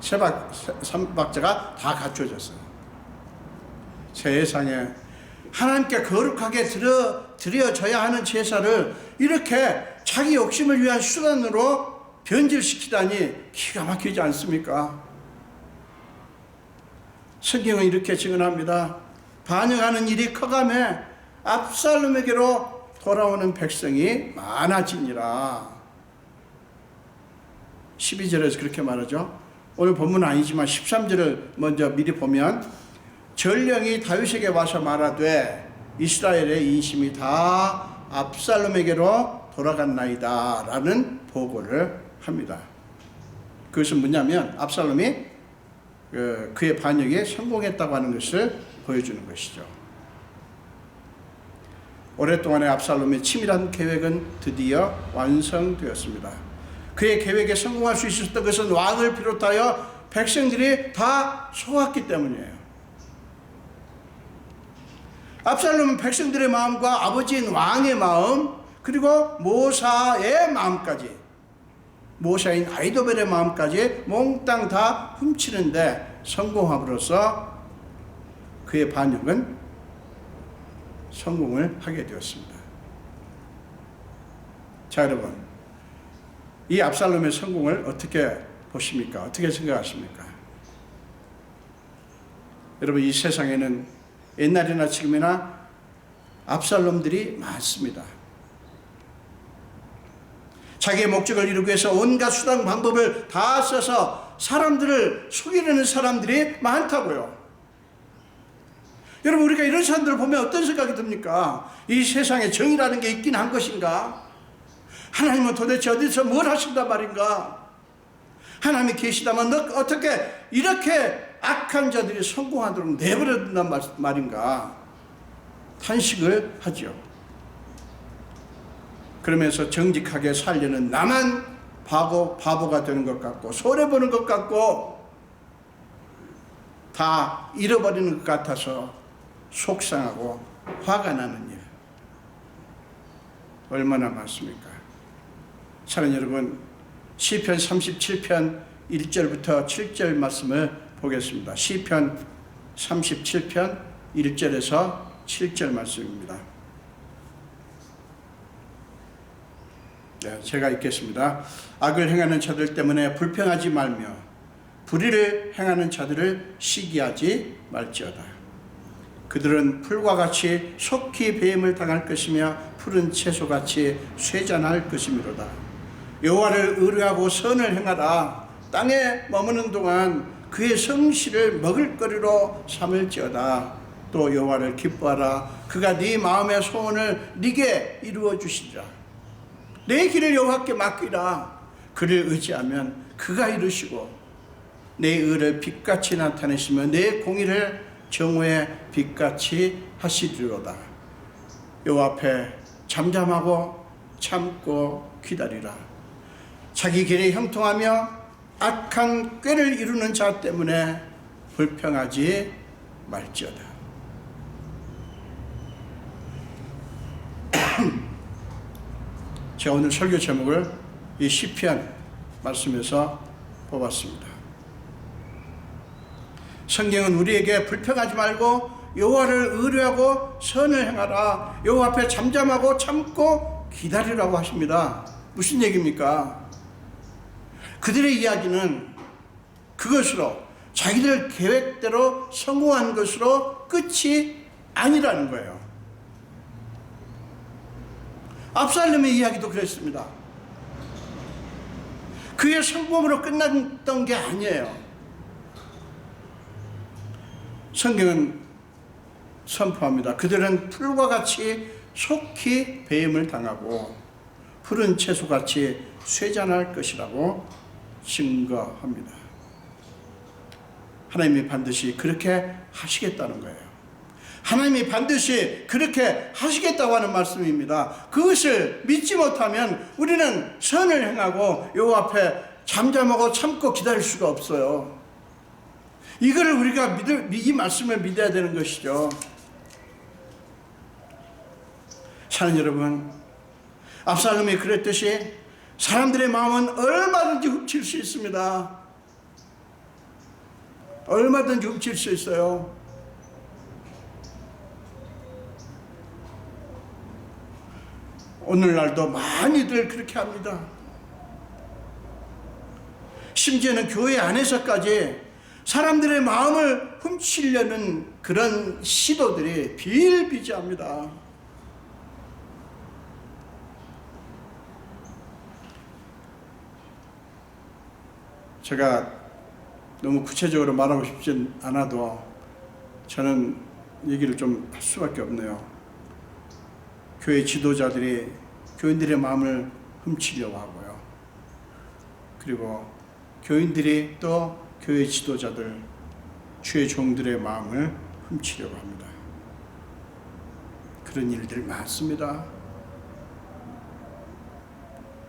삼박자가 다 갖추어졌어요. 세상에 하나님께 거룩하게 드려져야 하는 제사를 이렇게 자기 욕심을 위한 수단으로 변질시키다니 기가 막히지 않습니까? 성경은 이렇게 증언합니다. 반역하는 일이 커가며 압살롬에게로 돌아오는 백성이 많아지니라. 12절에서 그렇게 말하죠. 오늘 본문은 아니지만 13절을 먼저 미리 보면, 전령이 다윗에게 와서 말하되 이스라엘의 인심이 다 압살롬에게로 돌아갔나이다 라는 보고를 합니다. 그것은 뭐냐면 압살롬이 그의 반역에 성공했다고 하는 것을 보여주는 것이죠. 오랫동안의 압살롬의 치밀한 계획은 드디어 완성되었습니다. 그의 계획에 성공할 수 있었던 것은 왕을 비롯하여 백성들이 다 속았기 때문이에요. 압살롬은 백성들의 마음과 아버지인 왕의 마음, 그리고 모사의 마음까지, 모사인 아히도벨의 마음까지 몽땅 다 훔치는데 성공함으로써 그의 반역은 성공을 하게 되었습니다. 자, 여러분, 이 압살롬의 성공을 어떻게 보십니까? 어떻게 생각하십니까? 여러분, 이 세상에는 옛날이나 지금이나 압살롬들이 많습니다. 자기의 목적을 이루기 위해서 온갖 수단 방법을 다 써서 사람들을 속이려는 사람들이 많다고요. 여러분, 우리가 이런 사람들을 보면 어떤 생각이 듭니까? 이 세상에 정의라는 게 있긴 한 것인가? 하나님은 도대체 어디서 뭘 하신단 말인가? 하나님이 계시다면 너 어떻게 이렇게 악한 자들이 성공하도록 내버려둔단 말인가? 탄식을 하죠. 그러면서 정직하게 살려는 나만 바보가 되는 것 같고, 손해보는 것 같고, 다 잃어버리는 것 같아서 속상하고 화가 나는 일 얼마나 많습니까? 사랑하는 여러분, 시편 37편 1절부터 7절 말씀을 보겠습니다. 시편 37편 1절에서 7절 말씀입니다. 네, 제가 읽겠습니다. 악을 행하는 자들 때문에 불평하지 말며 불의를 행하는 자들을 시기하지 말지어다. 그들은 풀과 같이 속히 배임을 당할 것이며 푸른 채소같이 쇠잔할 것이미로다. 여호와를 의뢰하고 선을 행하라. 땅에 머무는 동안 그의 성실을 먹을거리로 삼을지어다. 또 여호와를 기뻐하라. 그가 네 마음의 소원을 네게 이루어 주시리라. 내 길을 여호와께 맡기라. 그를 의지하면 그가 이루시고 내 의를 빛같이 나타내시며 내 공의를 정오의 빛같이 하시리로다. 여호와 앞에 잠잠하고 참고 기다리라. 자기 길에 형통하며 악한 꾀를 이루는 자 때문에 불평하지 말지어다. 제가 오늘 설교 제목을 이 시편 말씀에서 뽑았습니다. 성경은 우리에게 불평하지 말고 여호와를 의뢰하고 선을 행하라, 여호와 앞에 잠잠하고 참고 기다리라고 하십니다. 무슨 얘기입니까? 그들의 이야기는 그것으로 자기들 계획대로 성공한 것으로 끝이 아니라는 거예요. 압살롬의 이야기도 그랬습니다. 그의 성공으로 끝났던 게 아니에요. 성경은 선포합니다. 그들은 풀과 같이 속히 배임을 당하고 푸른 채소같이 쇠잔할 것이라고 증거합니다. 하나님이 반드시 그렇게 하시겠다는 거예요. 하나님이 반드시 그렇게 하시겠다고 하는 말씀입니다. 그것을 믿지 못하면 우리는 선을 행하고 여호와 앞에 잠잠하고 참고 기다릴 수가 없어요. 이거를 우리가 이 말씀을 믿어야 되는 것이죠. 사는 여러분, 압살롬이 그랬듯이 사람들의 마음은 얼마든지 훔칠 수 있습니다. 얼마든지 훔칠 수 있어요. 오늘날도 많이들 그렇게 합니다. 심지어는 교회 안에서까지 사람들의 마음을 훔치려는 그런 시도들이 비일비재합니다. 제가 너무 구체적으로 말하고 싶진 않아도 저는 얘기를 좀 할 수밖에 없네요. 교회 지도자들이 교인들의 마음을 훔치려고 하고요. 그리고 교인들이 또 교회 지도자들, 주의 종들의 마음을 훔치려고 합니다. 그런 일들 많습니다.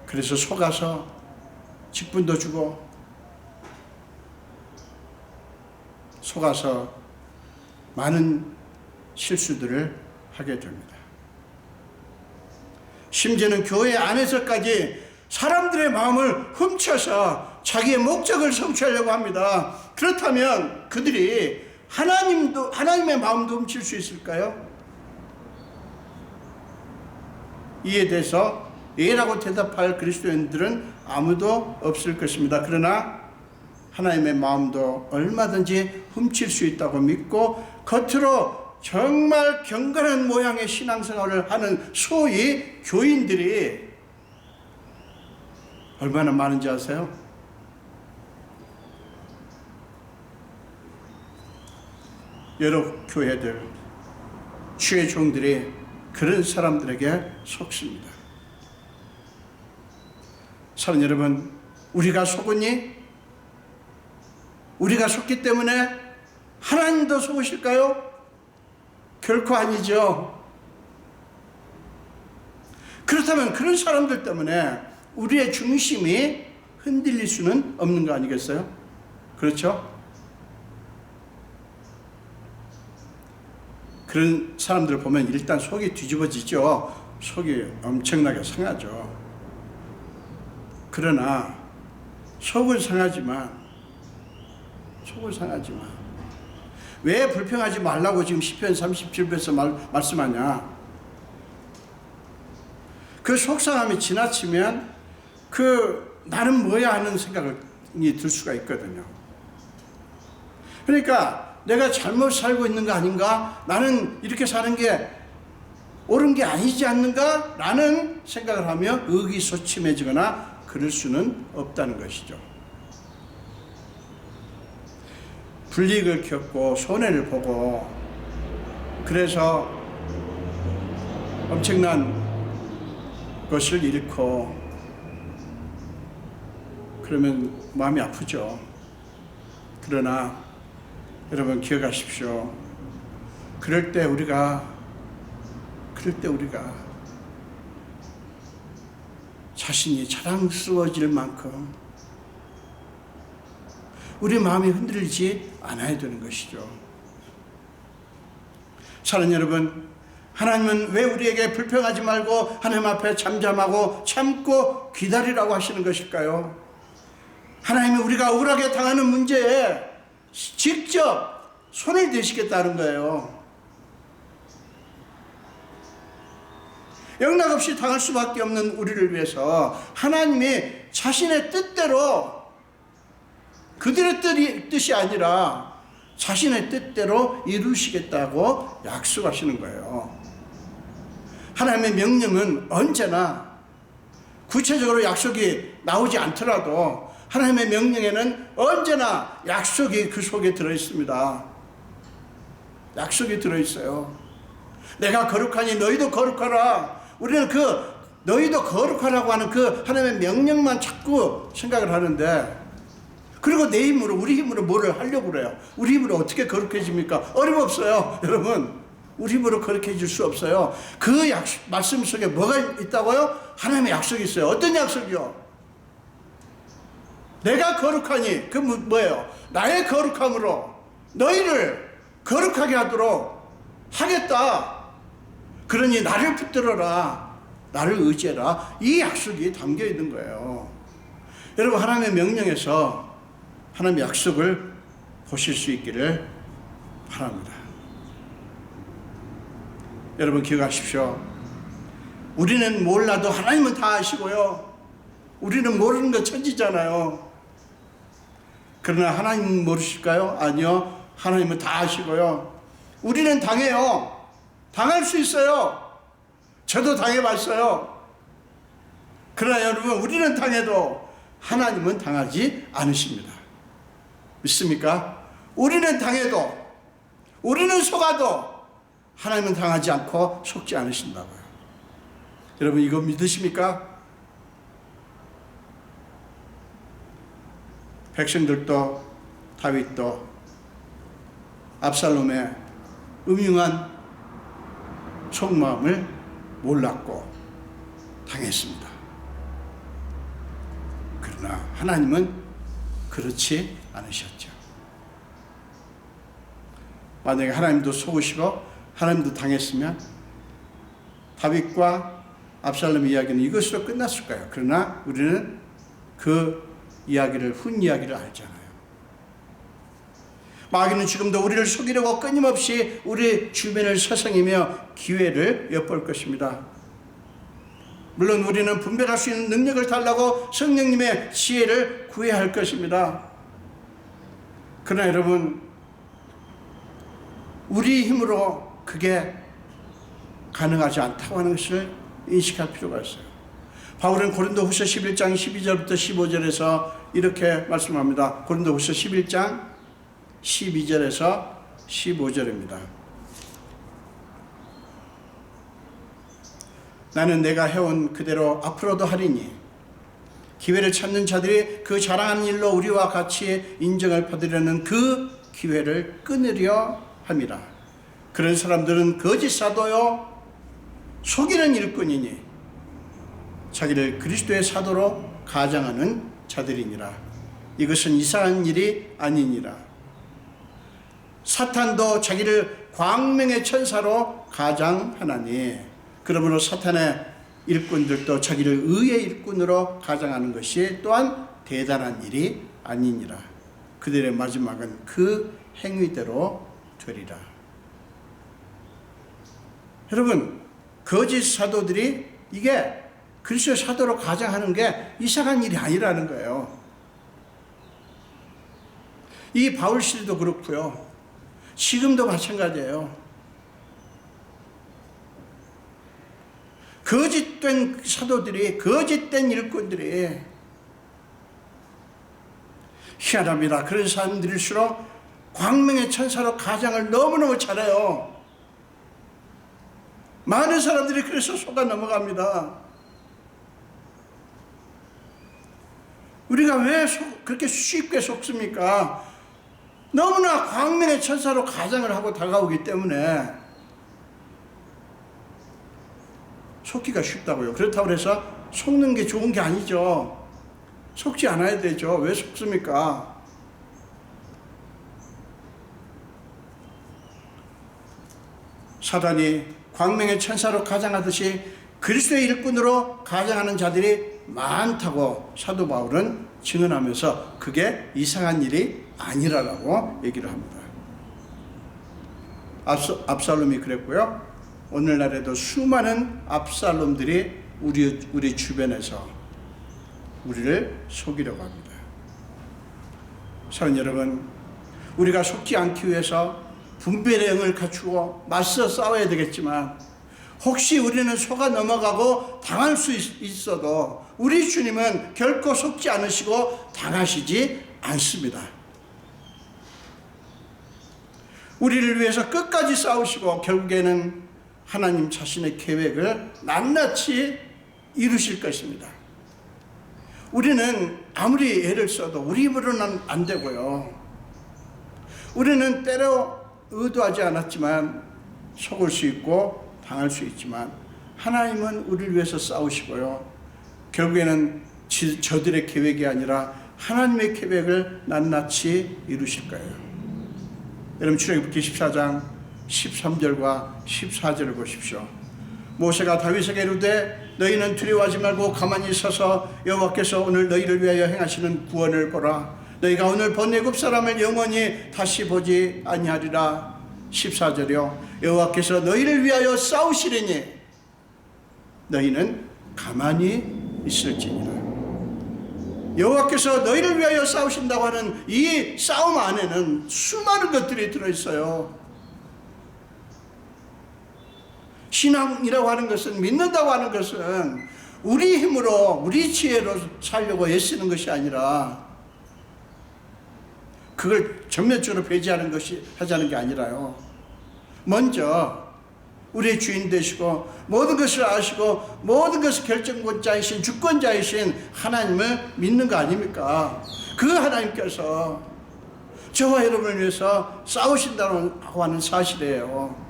그래서 속아서 직분도 주고 속아서 많은 실수들을 하게 됩니다. 심지어는 교회 안에서까지 사람들의 마음을 훔쳐서 자기의 목적을 성취하려고 합니다. 그렇다면 그들이 하나님의 마음도 훔칠 수 있을까요? 이에 대해서 예라고 대답할 그리스도인들은 아무도 없을 것입니다. 그러나 하나님의 마음도 얼마든지 훔칠 수 있다고 믿고 겉으로 정말 경건한 모양의 신앙생활을 하는 소위 교인들이 얼마나 많은지 아세요? 여러 교회들, 주의 종들이 그런 사람들에게 속습니다. 사랑 여러분, 우리가 속으니? 우리가 속기 때문에 하나님도 속으실까요? 결코 아니죠. 그렇다면 그런 사람들 때문에 우리의 중심이 흔들릴 수는 없는 거 아니겠어요? 그렇죠? 그런 사람들을 보면 일단 속이 뒤집어지죠. 속이 엄청나게 상하죠. 그러나 속은 상하지만 왜 불평하지 말라고 지금 시편 37편에서 말씀하냐? 그 속상함이 지나치면 나는 뭐야 하는 생각이 들 수가 있거든요. 그러니까 내가 잘못 살고 있는 거 아닌가? 나는 이렇게 사는 게 옳은 게 아니지 않는가? 라는 생각을 하며 의기소침해지거나 그럴 수는 없다는 것이죠. 불이익을 겪고 손해를 보고 그래서 엄청난 것을 잃고 그러면 마음이 아프죠. 그러나 여러분 기억하십시오. 그럴 때 우리가 그럴 때 우리가 자신이 자랑스러워질 만큼 우리 마음이 흔들리지 않아야 되는 것이죠. 사랑하는 여러분, 하나님은 왜 우리에게 불평하지 말고 하나님 앞에 잠잠하고 참고 기다리라고 하시는 것일까요? 하나님이 우리가 억울하게 당하는 문제에 직접 손을 대시겠다는 거예요. 영락없이 당할 수밖에 없는 우리를 위해서 하나님이 자신의 뜻대로, 그들의 뜻이 아니라 자신의 뜻대로 이루시겠다고 약속하시는 거예요. 하나님의 명령은 언제나 구체적으로 약속이 나오지 않더라도 하나님의 명령에는 언제나 약속이 그 속에 들어있습니다. 약속이 들어있어요. 내가 거룩하니 너희도 거룩하라. 우리는 그 너희도 거룩하라고 하는 그 하나님의 명령만 자꾸 생각을 하는데, 그리고 내 힘으로, 우리 힘으로 뭐를 하려고 그래요. 우리 힘으로 어떻게 거룩해집니까? 어림없어요. 여러분, 우리 힘으로 거룩해질 수 없어요. 그 말씀 속에 뭐가 있다고요? 하나님의 약속이 있어요. 어떤 약속이요? 내가 거룩하니, 그 뭐예요? 나의 거룩함으로 너희를 거룩하게 하도록 하겠다. 그러니 나를 붙들어라, 나를 의지해라. 이 약속이 담겨 있는 거예요. 여러분, 하나님의 명령에서 하나님의 약속을 보실 수 있기를 바랍니다. 여러분, 기억하십시오. 우리는 몰라도 하나님은 다 아시고요. 우리는 모르는 거 천지잖아요. 그러나 하나님은 모르실까요? 아니요. 하나님은 다 아시고요. 우리는 당해요. 당할 수 있어요. 저도 당해봤어요. 그러나 여러분, 우리는 당해도 하나님은 당하지 않으십니다. 믿습니까? 우리는 당해도, 우리는 속아도 하나님은 당하지 않고 속지 않으신다고요. 여러분, 이거 믿으십니까? 백성들도 다윗도 압살롬의 음흉한 속마음을 몰랐고 당했습니다. 그러나 하나님은 그렇지 않으셨죠. 만약에 하나님도 속으시고 하나님도 당했으면 다윗과 압살롬의 이야기는 이것으로 끝났을까요? 그러나 우리는 그 이야기를, 훈 이야기를 알잖아요. 마귀는 지금도 우리를 속이려고 끊임없이 우리 주변을 서성이며 기회를 엿볼 것입니다. 물론 우리는 분별할 수 있는 능력을 달라고 성령님의 지혜를 구해야 할 것입니다. 그러나 여러분, 우리 힘으로 그게 가능하지 않다고 하는 것을 인식할 필요가 있어요. 바울은 고린도후서 11장 12절부터 15절에서 이렇게 말씀합니다. 고린도후서 11장 12절에서 15절입니다. 나는 내가 해온 그대로 앞으로도 하리니 기회를 찾는 자들이 그 자랑하는 일로 우리와 같이 인정을 받으려는 그 기회를 끊으려 함이라. 그런 사람들은 거짓 사도요 속이는 일꾼이니 자기를 그리스도의 사도로 가장하는 자들이니라. 이것은 이상한 일이 아니니라. 사탄도 자기를 광명의 천사로 가장하나니 그러므로 사탄의 일꾼들도 자기를 의의 일꾼으로 가장하는 것이 또한 대단한 일이 아니니라. 그들의 마지막은 그 행위대로 되리라. 여러분, 거짓 사도들이 이게 그리스도의 사도로 가장하는 게 이상한 일이 아니라는 거예요. 이 바울 시대도 그렇고요. 지금도 마찬가지예요. 거짓된 사도들이, 거짓된 일꾼들이, 희한합니다. 그런 사람들일수록 광명의 천사로 가장을 너무너무 잘해요. 많은 사람들이 그래서 속아 넘어갑니다. 우리가 왜 그렇게 쉽게 속습니까? 너무나 광명의 천사로 가장을 하고 다가오기 때문에. 속기가 쉽다고요. 그렇다고 해서 속는 게 좋은 게 아니죠. 속지 않아야 되죠. 왜 속습니까? 사단이 광명의 천사로 가장하듯이 그리스도의 일꾼으로 가장하는 자들이 많다고 사도 바울은 증언하면서 그게 이상한 일이 아니라고 얘기를 합니다. 압살롬이 그랬고요. 오늘날에도 수많은 압살롬들이 우리 주변에서 우리를 속이려고 합니다. 사랑하는 여러분, 우리가 속지 않기 위해서 분별의 영을 갖추고 맞서 싸워야 되겠지만, 혹시 우리는 속아 넘어가고 당할 수 있어도 우리 주님은 결코 속지 않으시고 당하시지 않습니다. 우리를 위해서 끝까지 싸우시고 결국에는 하나님 자신의 계획을 낱낱이 이루실 것입니다. 우리는 아무리 애를 써도 우리 힘으로는 안 되고요. 우리는 때로 의도하지 않았지만 속을 수 있고 당할 수 있지만, 하나님은 우리를 위해서 싸우시고요. 결국에는 저들의 계획이 아니라 하나님의 계획을 낱낱이 이루실 거예요. 여러분, 출애굽기 14장 13절과 14절을 보십시오. 모세가 다윗에게 이르되 너희는 두려워하지 말고 가만히 서서 여호와께서 오늘 너희를 위하여 행하시는 구원을 보라. 너희가 오늘 본 애굽 사람을 영원히 다시 보지 아니하리라. 14절이요. 여호와께서 너희를 위하여 싸우시리니 너희는 가만히 있을지니라. 여호와께서 너희를 위하여 싸우신다고 하는 이 싸움 안에는 수많은 것들이 들어있어요. 신앙이라고 하는 것은, 믿는다고 하는 것은 우리 힘으로 우리 지혜로 살려고 애쓰는 것이 아니라, 그걸 전면적으로 배제하는 것이 하자는 게 아니라요. 먼저 우리의 주인 되시고 모든 것을 아시고 모든 것을 결정권자이신 주권자이신 하나님을 믿는 거 아닙니까? 그 하나님께서 저와 여러분을 위해서 싸우신다고 하는 사실이에요.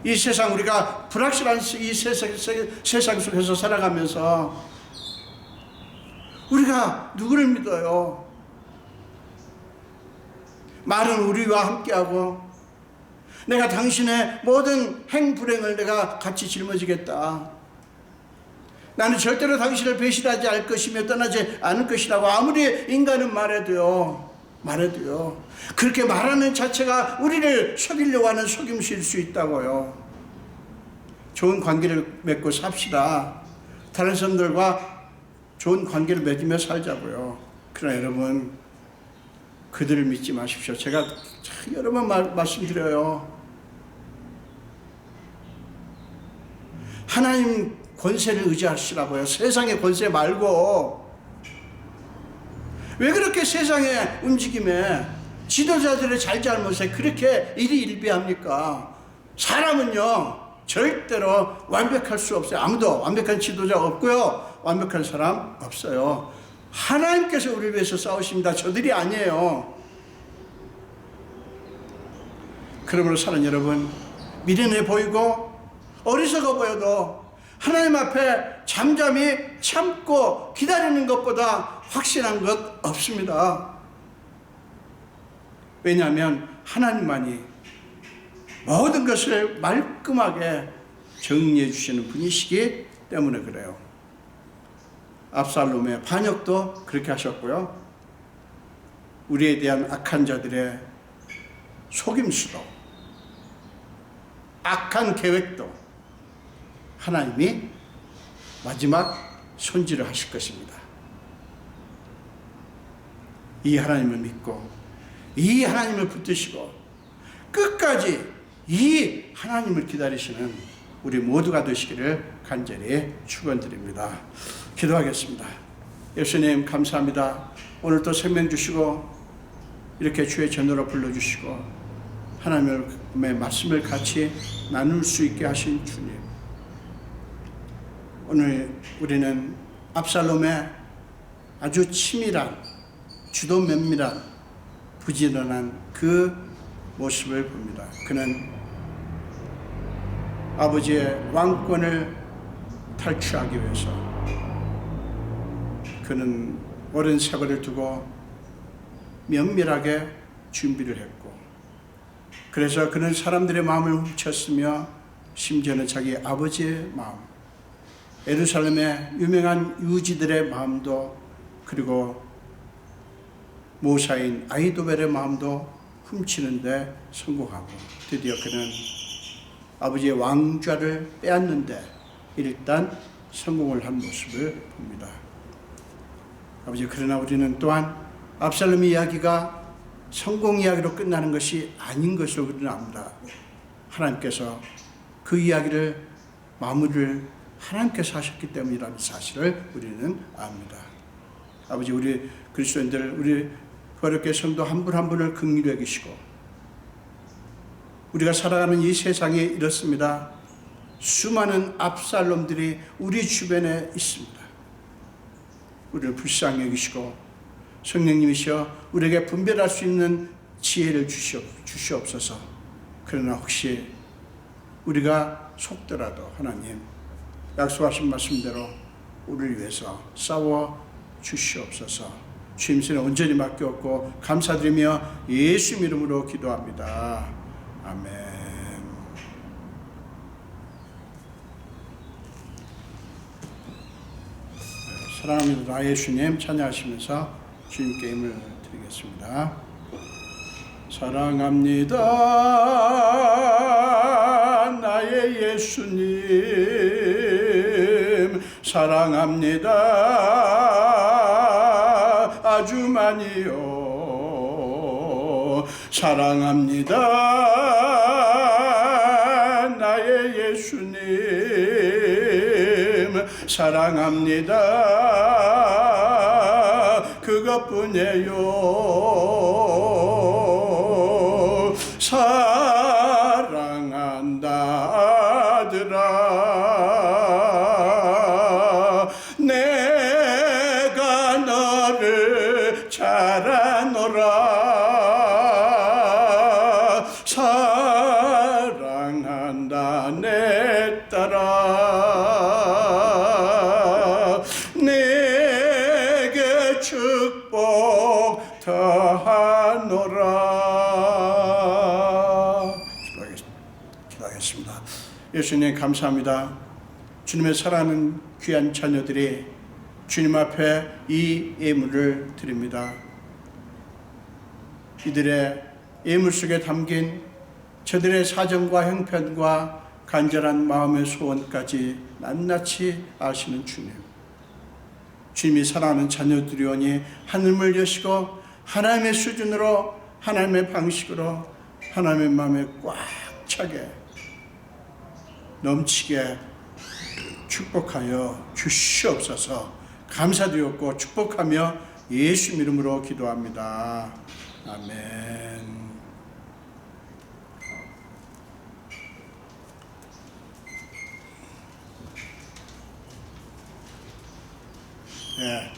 이 세상, 우리가 불확실한 이 세상 속에서 살아가면서 우리가 누구를 믿어요? 말은 우리와 함께하고 내가 당신의 모든 행불행을 내가 같이 짊어지겠다. 나는 절대로 당신을 배신하지 않을 것이며 떠나지 않을 것이라고 아무리 인간은 말해도요. 그렇게 말하는 자체가 우리를 속이려고 하는 속임수일 수 있다고요. 좋은 관계를 맺고 삽시다. 다른 사람들과 좋은 관계를 맺으며 살자고요. 그러나 여러분, 그들을 믿지 마십시오. 제가 여러 번 말씀드려요. 하나님 권세를 의지하시라고요. 세상의 권세 말고. 왜 그렇게 세상의 움직임에 지도자들의 잘잘못에 그렇게 일희일비합니까? 사람은요, 절대로 완벽할 수 없어요. 아무도 완벽한 지도자 없고요, 완벽한 사람 없어요. 하나님께서 우리를 위해서 싸우십니다. 저들이 아니에요. 그러므로 사는 여러분, 미련해 보이고 어리석어 보여도 하나님 앞에 잠잠히 참고 기다리는 것보다 확신한 것 없습니다. 왜냐하면 하나님만이 모든 것을 말끔하게 정리해 주시는 분이시기 때문에 그래요. 압살롬의 반역도 그렇게 하셨고요. 우리에 대한 악한 자들의 속임수도, 악한 계획도 하나님이 마지막 손질을 하실 것입니다. 이 하나님을 믿고 이 하나님을 붙드시고 끝까지 이 하나님을 기다리시는 우리 모두가 되시기를 간절히 축원드립니다. 기도하겠습니다. 예수님 감사합니다. 오늘 또 생명 주시고 이렇게 주의 전으로 불러주시고 하나님의 말씀을 같이 나눌 수 있게 하신 주님, 오늘 우리는 압살롬의 아주 치밀한, 주도 면밀한, 부지런한 그 모습을 봅니다. 그는 아버지의 왕권을 탈취하기 위해서 그는 오랜 세월을 두고 면밀하게 준비를 했고, 그래서 그는 사람들의 마음을 훔쳤으며 심지어는 자기 아버지의 마음, 예루살렘의 유명한 유지들의 마음도, 그리고 모사인 아히도벨의 마음도 훔치는데 성공하고, 드디어 그는 아버지의 왕좌를 빼앗는데 일단 성공을 한 모습을 봅니다. 아버지, 그러나 우리는 또한 압살롬 이야기가 성공 이야기로 끝나는 것이 아닌 것을 우리는 압니다. 하나님께서 그 이야기를 마무리를 하나님께서 하셨기 때문이라는 사실을 우리는 압니다. 아버지, 우리 그리스도인들, 우리 거룩의 성도 한 분 한 분을 긍휼히 여기시고, 우리가 살아가는 이 세상에 이렇습니다. 수많은 압살롬들이 우리 주변에 있습니다. 우리를 불쌍히 여기시고 성령님이시여 우리에게 분별할 수 있는 지혜를 주시옵소서. 그러나 혹시 우리가 속더라도 하나님 약속하신 말씀대로 우리를 위해서 싸워 주시옵소서. 주임새는 온전히 맡겼고 감사드리며 예수 이름으로 기도합니다. 아멘. 사랑합니다. 나 예수님 찬양하시면서 주님께 힘을 드리겠습니다. 사랑합니다. 나의 예수님 사랑합니다. 아주 많이요. 사랑합니다. 나의 예수님 사랑합니다. 그것뿐이에요. 사랑한다 아들아, 내가 너를 잘 아노라. 사랑한다 내 딸아, 내게 축복 더하노라. 기도하겠습니다. 예수님 감사합니다. 주님의 사랑하는 귀한 자녀들이 주님 앞에 이 예물을 드립니다. 이들의 예물 속에 담긴 저들의 사정과 형편과 간절한 마음의 소원까지 낱낱이 아시는 주님, 주님이 사랑하는 자녀들이오니 하늘을 여시고 하나님의 수준으로, 하나님의 방식으로, 하나님의 마음에 꽉 차게 넘치게 축복하여 주시옵소서. 감사드렸고 축복하며 예수 이름으로 기도합니다. 아멘. 네,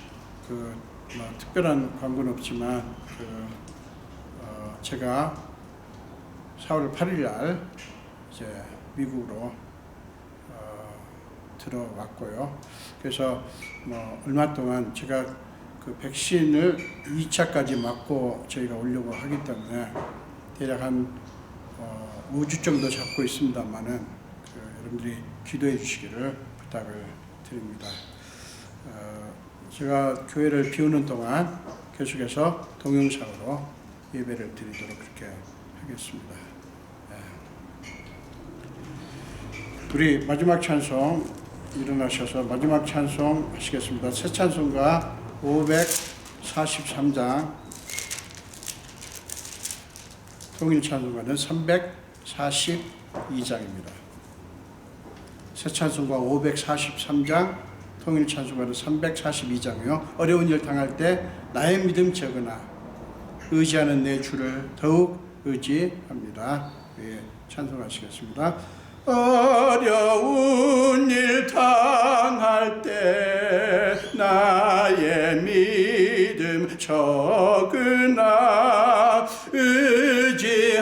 특별한 광고는 없지만 제가 4월 8일 날 이제 미국으로 들어왔고요. 그래서 얼마 동안 제가 그 백신을 2차까지 맞고 저희가 오려고 하기 때문에 대략 한 5주 정도 잡고 있습니다만은 여러분들이 기도해 주시기를 부탁을 드립니다. 제가 교회를 비우는 동안 계속해서 동영상으로 예배를 드리도록 그렇게 하겠습니다. 우리 마지막 찬송 일어나셔서 마지막 찬송 하시겠습니다. 새 찬송가 543장, 통일 찬송가는 342장입니다. 새 찬송가 543장, 통일 찬송가는 342장이요. 어려운 일 당할 때 나의 믿음 적으나 의지하는 내 주를 더욱 의지합니다. 예, 찬송하시겠습니다. 어려운 일 당할 때 나의 믿음 적으나 의지하는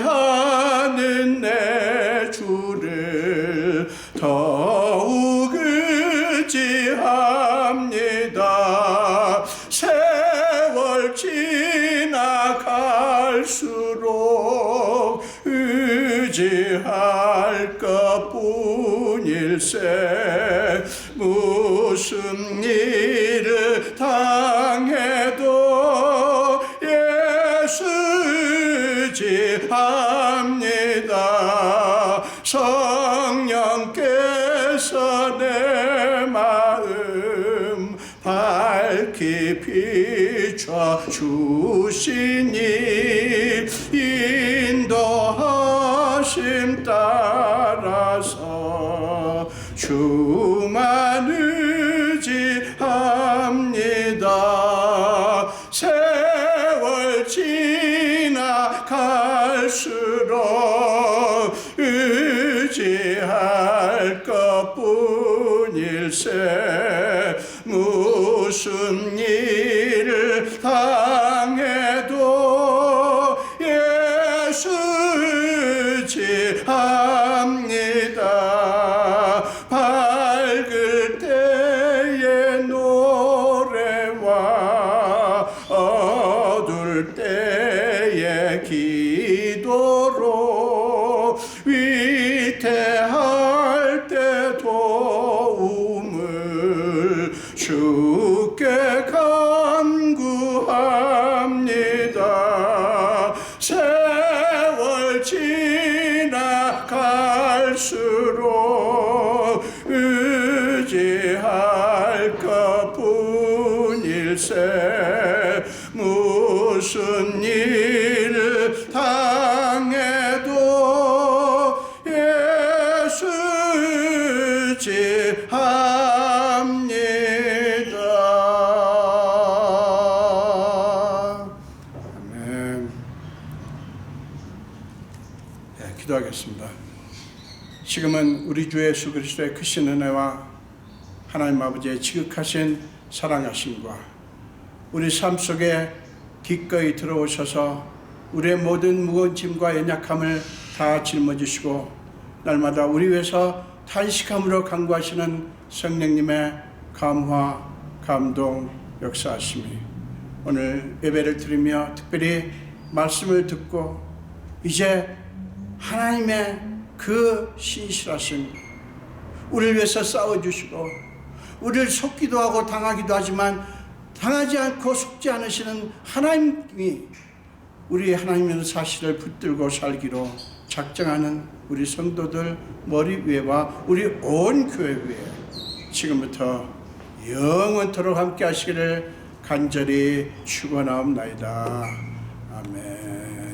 내 주를 더욱 오직 의지할 것뿐일세. 무슨 일을 당해도 예수 의지합니다. 성령께서 내 마음 밝히 비춰 주시니 인도하심 따라서 주만 의지합니다. 세월 지나갈수록 의지할 것뿐일세. 무슨 일을 당해도 예수 의지합니다. 밝을 때의 노래와 어두울 때의 기도로 위태할 때 도움을 주께 간구합니다. 세월 지나갈수록 의지할 것뿐일세. 무슨 일을 당해도 예수 의지합니다. 아멘. 네, 기도하겠습니다. 지금은 우리 주 예수 그리스도의 크신 은혜와 하나님 아버지의 지극하신 사랑하심과 우리 삶 속에 기꺼이 들어오셔서 우리의 모든 무거운 짐과 연약함을 다 짊어지시고 날마다 우리 위해서 탄식함으로 간구하시는 성령님의 감화, 감동, 역사하심이 오늘 예배를 드리며 특별히 말씀을 듣고 이제 하나님의 그 신실하신 우리를 위해서 싸워주시고 우리를 속기도 하고 당하기도 하지만 당하지 않고 속지 않으시는 하나님이 우리 하나님의 사실을 붙들고 살기로 작정하는 우리 성도들 머리 위에와 우리 온 교회 위에 지금부터 영원토록 함께 하시기를 간절히 축원하옵나이다. 아멘.